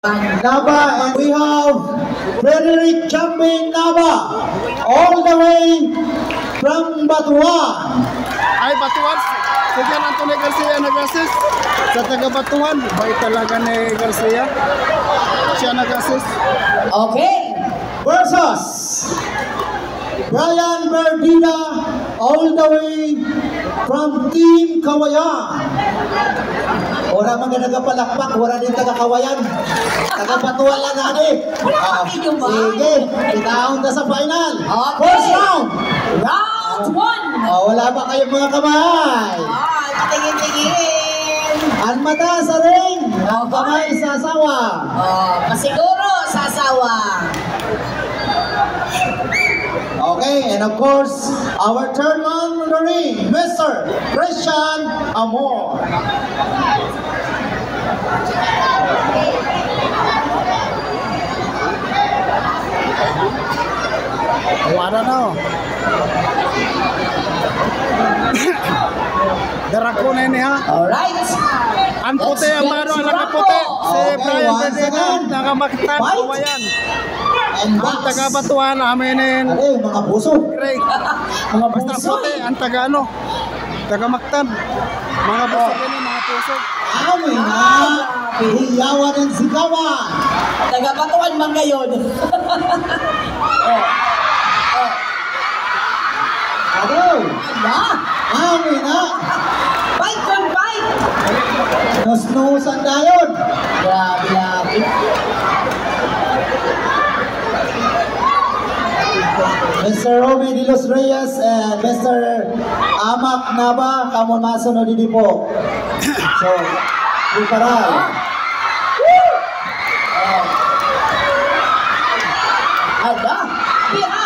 Nava, and we have Frederick Chambing Nava, all the way from Batuan. Ay, Batuan. Si Jan Antonio Garcia nag-assist. Sa taga Batuan, bait talaga ni Garcia. Siya nag-assist. Okay. Versus Brian Verdina, all the way from Team Kawayan. Ora man nga nagapalakpak, wala din taga-Kawayan. Taga-Batuan lang natin. Sige, itaon na sa final. Okay. First round. Round 1. Wala ba kayong mga kamay? Patingin-tingin. Ang mata sa ring. Ang kamay sa sawa. Pasiguro sa asawa. Okay, and of course, our third man on the ring, Mr. Christian Amor. Wala na. Darako na yun ha. Alright. Ang puti ang mano, ang nakaputi. Si Brian Verdina, nakamaktan, Kawayan. And Ang taga Batuan, aminin. mga puso. Great. Mga Basta puso. puti, ang taga ano. Taga Mactan. Mga puso din, mga puso. Amin na. Hiyawan ng sigawan. Taga-Batuan man ngayon. Ano? Ano? Amin na. Fight on fight. Nusnusan na yun. Grabe. Mr. Romy de los Reyes and Mr. Amak Nava, kamu masunod din po. So, preparar. Ada. Pira.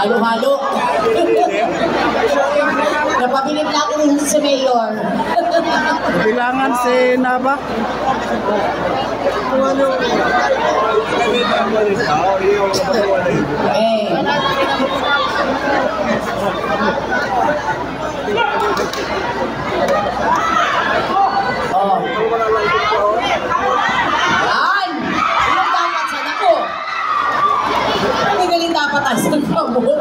Halo-halo. Napabilib na ako rin si Mayor. Bilangan si Nava. Yan! Ilang dapat sa nako? Hindi galing dapat ang sa kabot.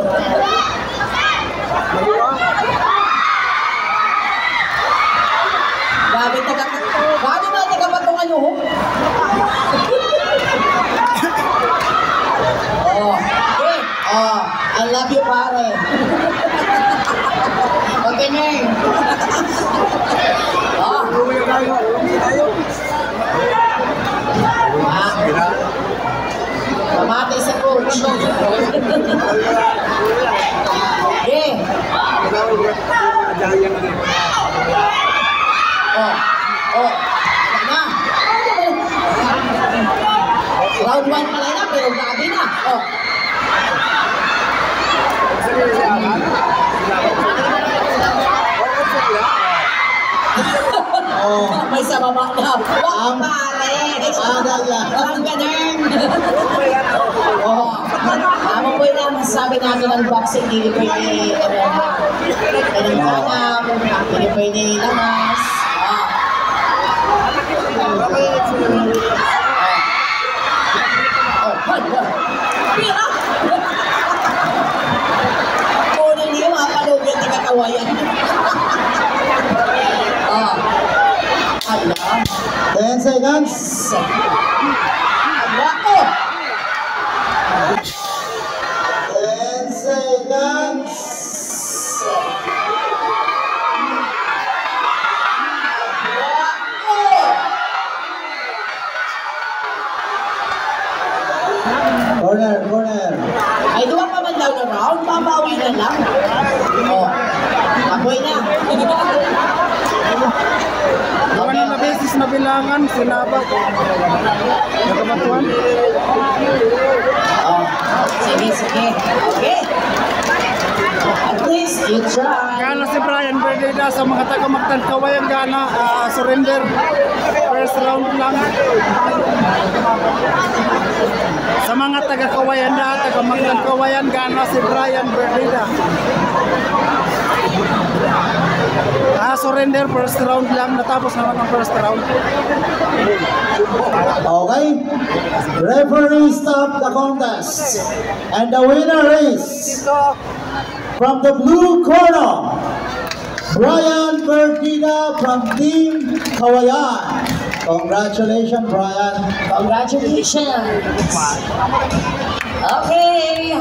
Grabe ba taga-Batuan nyo? Okay. I love you, pare. Okay, Neng. Pamatay sa coach. Okay. Na. Round 1 pala na, pero grabe na. May sa baba na. Wag pare. Ang ganun. Amo po yung masasabi natin ng boxing, hindi pwede tanam, hindi pwede lamas. Pira! Kunin niyo mga palugyan na kakawayan. 10 seconds. Wako! 10 seconds. Corner. Ay, duwa pa man daw na round, mabawi na lang. Apoy na. Gawa na beses na bilangan, si Nava. Taga Batuan. Sige, sige. Okay. At least you try. Gana si Brian Berdida sa mga taga Magtangkawayan gana surrender first round lang. Sa mga taga Kawayan na taga Magtangkawayan gana si Brian Berdida. Surrender first round lang, natapos naman ang first round. Okay. Referee stop the contest. And the winner is from the blue corner, Brian Berdida from Team Kawayan. Congratulations, Brian. Congratulations. Okay.